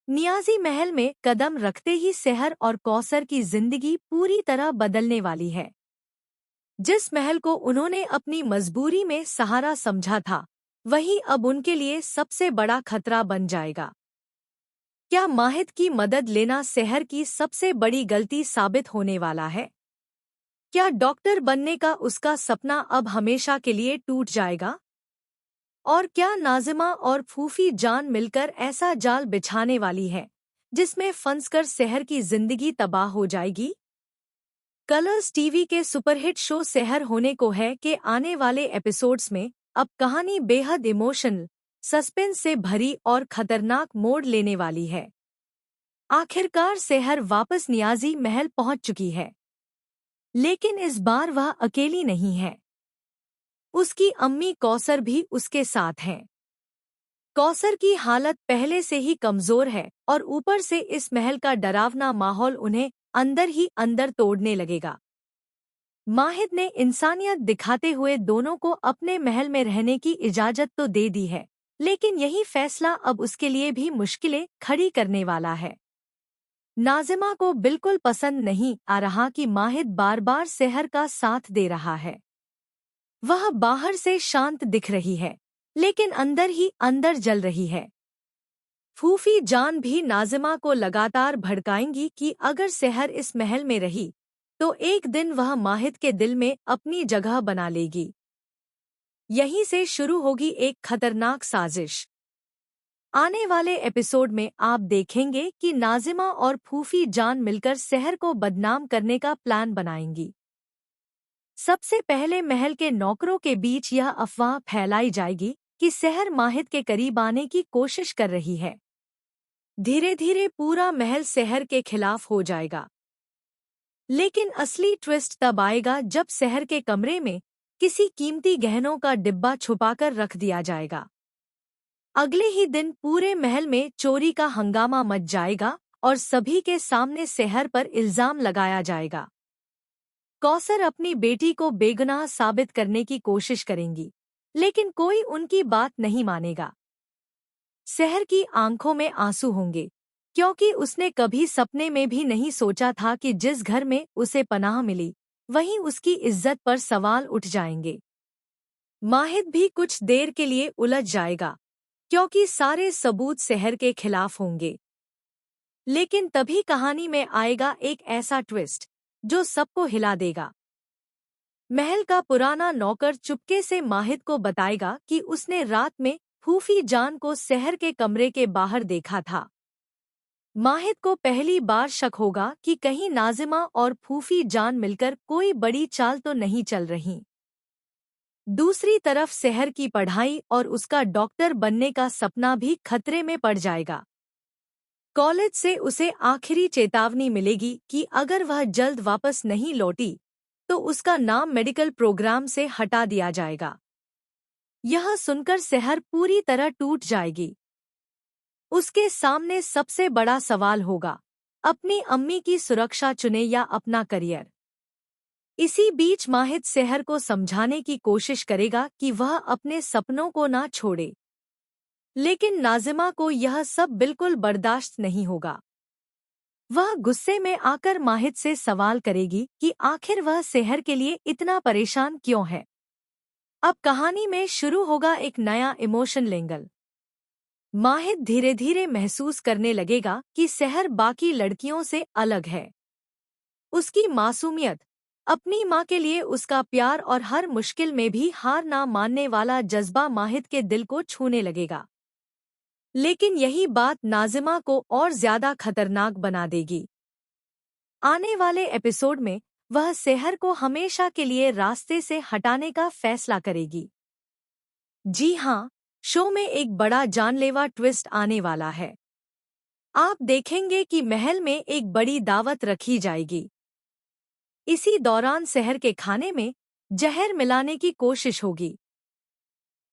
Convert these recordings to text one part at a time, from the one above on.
नियाज़ी महल में कदम रखते ही सेहर और कौसर की जिंदगी पूरी तरह बदलने वाली है। जिस महल को उन्होंने अपनी मजबूरी में सहारा समझा था, वही अब उनके लिए सबसे बड़ा खतरा बन जाएगा। क्या माहिद की मदद लेना सेहर की सबसे बड़ी गलती साबित होने वाला है? क्या डॉक्टर बनने का उसका सपना अब हमेशा के लिए टूट जाएगा? और क्या नाज़िमा और फूफी जान मिलकर ऐसा जाल बिछाने वाली है जिसमें फंसकर सेहर की जिंदगी तबाह हो जाएगी? कलर्स टीवी के सुपरहिट शो सेहर होने को है के आने वाले एपिसोड्स में अब कहानी बेहद इमोशनल, सस्पेंस से भरी और खतरनाक मोड़ लेने वाली है। आखिरकार सेहर वापस नियाज़ी महल पहुंच चुकी है, लेकिन इस बार वह अकेली नहीं है। उसकी अम्मी कौसर भी उसके साथ हैं। कौसर की हालत पहले से ही कमजोर है और ऊपर से इस महल का डरावना माहौल उन्हें अंदर ही अंदर तोड़ने लगेगा। माहिद ने इंसानियत दिखाते हुए दोनों को अपने महल में रहने की इजाजत तो दे दी है, लेकिन यही फैसला अब उसके लिए भी मुश्किलें खड़ी करने वाला है। नाज़िमा को बिल्कुल पसंद नहीं आ रहा कि माहिद बार बार सेहर का साथ दे रहा है। वह बाहर से शांत दिख रही है, लेकिन अंदर ही अंदर जल रही है। फूफी जान भी नाज़िमा को लगातार भड़काएंगी कि अगर सेहर इस महल में रही तो एक दिन वह माहिद के दिल में अपनी जगह बना लेगी। यहीं से शुरू होगी एक खतरनाक साजिश। आने वाले एपिसोड में आप देखेंगे कि नाज़िमा और फूफी जान मिलकर सेहर को बदनाम करने का प्लान बनाएंगी। सबसे पहले महल के नौकरों के बीच यह अफवाह फैलाई जाएगी कि सेहर माहिद के करीब आने की कोशिश कर रही है। धीरे धीरे पूरा महल सेहर के खिलाफ हो जाएगा। लेकिन असली ट्विस्ट तब आएगा जब सेहर के कमरे में किसी कीमती गहनों का डिब्बा छुपाकर रख दिया जाएगा। अगले ही दिन पूरे महल में चोरी का हंगामा मच जाएगा और सभी के सामने सेहर पर इल्जाम लगाया जाएगा। कौसर अपनी बेटी को बेगुनाह साबित करने की कोशिश करेंगी, लेकिन कोई उनकी बात नहीं मानेगा। सेहर की आंखों में आंसू होंगे, क्योंकि उसने कभी सपने में भी नहीं सोचा था कि जिस घर में उसे पनाह मिली, वहीं उसकी इज्जत पर सवाल उठ जाएंगे। माहिद भी कुछ देर के लिए उलझ जाएगा, क्योंकि सारे सबूत सेहर के खिलाफ होंगे। लेकिन तभी कहानी में आएगा एक ऐसा ट्विस्ट जो सबको हिला देगा। महल का पुराना नौकर चुपके से माहिद को बताएगा कि उसने रात में फूफी जान को सेहर के कमरे के बाहर देखा था। माहिद को पहली बार शक होगा कि कहीं नाज़िमा और फूफी जान मिलकर कोई बड़ी चाल तो नहीं चल रही। दूसरी तरफ सेहर की पढ़ाई और उसका डॉक्टर बनने का सपना भी खतरे में पड़ जाएगा। कॉलेज से उसे आखिरी चेतावनी मिलेगी कि अगर वह जल्द वापस नहीं लौटी तो उसका नाम मेडिकल प्रोग्राम से हटा दिया जाएगा। यह सुनकर सेहर पूरी तरह टूट जाएगी। उसके सामने सबसे बड़ा सवाल होगा, अपनी अम्मी की सुरक्षा चुने या अपना करियर। इसी बीच माहिद सेहर को समझाने की कोशिश करेगा कि वह अपने सपनों को ना छोड़े, लेकिन नाज़िमा को यह सब बिल्कुल बर्दाश्त नहीं होगा। वह गुस्से में आकर माहिद से सवाल करेगी कि आखिर वह सेहर के लिए इतना परेशान क्यों है। अब कहानी में शुरू होगा एक नया इमोशन एंगल। माहिद धीरे धीरे महसूस करने लगेगा कि सेहर बाकी लड़कियों से अलग है। उसकी मासूमियत, अपनी माँ के लिए उसका प्यार और हर मुश्किल में भी हार ना मानने वाला जज्बा माहिद के दिल को छूने लगेगा। लेकिन यही बात नाज़िमा को और ज्यादा खतरनाक बना देगी। आने वाले एपिसोड में वह सेहर को हमेशा के लिए रास्ते से हटाने का फैसला करेगी। जी हाँ, शो में एक बड़ा जानलेवा ट्विस्ट आने वाला है। आप देखेंगे कि महल में एक बड़ी दावत रखी जाएगी। इसी दौरान सेहर के खाने में जहर मिलाने की कोशिश होगी।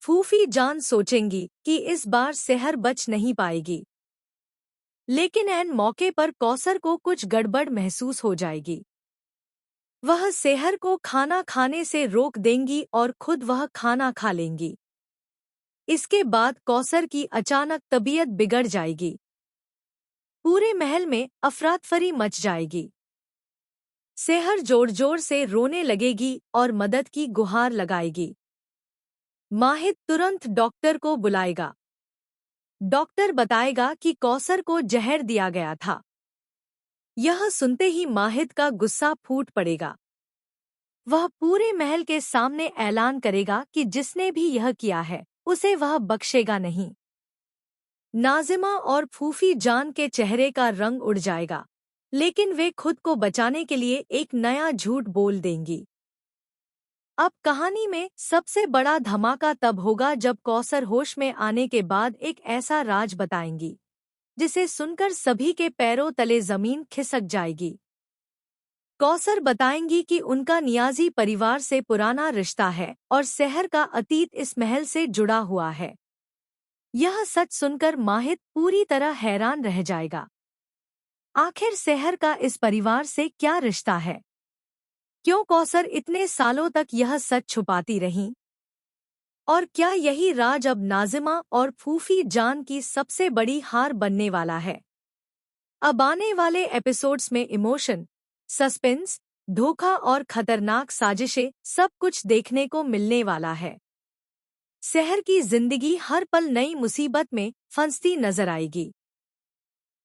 फूफी जान सोचेंगी कि इस बार सेहर बच नहीं पाएगी, लेकिन ऐन मौके पर कौसर को कुछ गड़बड़ महसूस हो जाएगी। वह सेहर को खाना खाने से रोक देंगी और खुद वह खाना खा लेंगी। इसके बाद कौसर की अचानक तबीयत बिगड़ जाएगी। पूरे महल में अफरातफरी मच जाएगी। सेहर जोर जोर से रोने लगेगी और मदद की गुहार लगाएगी। माहिद तुरंत डॉक्टर को बुलाएगा। डॉक्टर बताएगा कि कौसर को जहर दिया गया था। यह सुनते ही माहिद का गुस्सा फूट पड़ेगा। वह पूरे महल के सामने ऐलान करेगा कि जिसने भी यह किया है उसे वह बख्शेगा नहीं। नाजिमा और फूफी जान के चेहरे का रंग उड़ जाएगा, लेकिन वे खुद को बचाने के लिए एक नया झूठ बोल देंगी। अब कहानी में सबसे बड़ा धमाका तब होगा जब कौसर होश में आने के बाद एक ऐसा राज बताएंगी जिसे सुनकर सभी के पैरों तले जमीन खिसक जाएगी। कौसर बताएंगी कि उनका नियाजी परिवार से पुराना रिश्ता है और सेहर का अतीत इस महल से जुड़ा हुआ है। यह सच सुनकर माहिद पूरी तरह हैरान रह जाएगा। आखिर सेहर का इस परिवार से क्या रिश्ता है? क्यों कौसर इतने सालों तक यह सच छुपाती रहीं? और क्या यही राज अब नाजिमा और फूफी जान की सबसे बड़ी हार बनने वाला है? अब आने वाले एपिसोड्स में इमोशन, सस्पेंस, धोखा और खतरनाक साजिशें सब कुछ देखने को मिलने वाला है। सेहर की जिंदगी हर पल नई मुसीबत में फंसती नजर आएगी,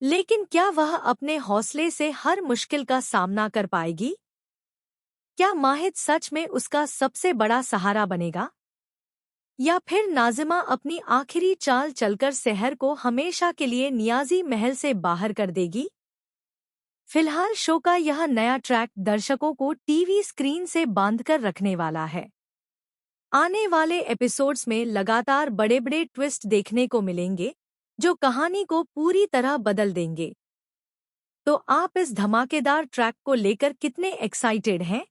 लेकिन क्या वह अपने हौसले से हर मुश्किल का सामना कर पाएगी? क्या माहिद सच में उसका सबसे बड़ा सहारा बनेगा? या फिर नाजिमा अपनी आखिरी चाल चलकर सेहर को हमेशा के लिए नियाजी महल से बाहर कर देगी? फिलहाल शो का यह नया ट्रैक दर्शकों को टीवी स्क्रीन से बांधकर रखने वाला है। आने वाले एपिसोड्स में लगातार बड़े बड़े ट्विस्ट देखने को मिलेंगे जो कहानी को पूरी तरह बदल देंगे। तो आप इस धमाकेदार ट्रैक को लेकर कितने एक्साइटेड हैं?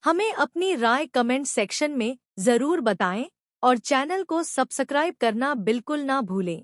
हमें अपनी राय कमेंट सेक्शन में जरूर बताएं और चैनल को सब्सक्राइब करना बिल्कुल ना भूलें।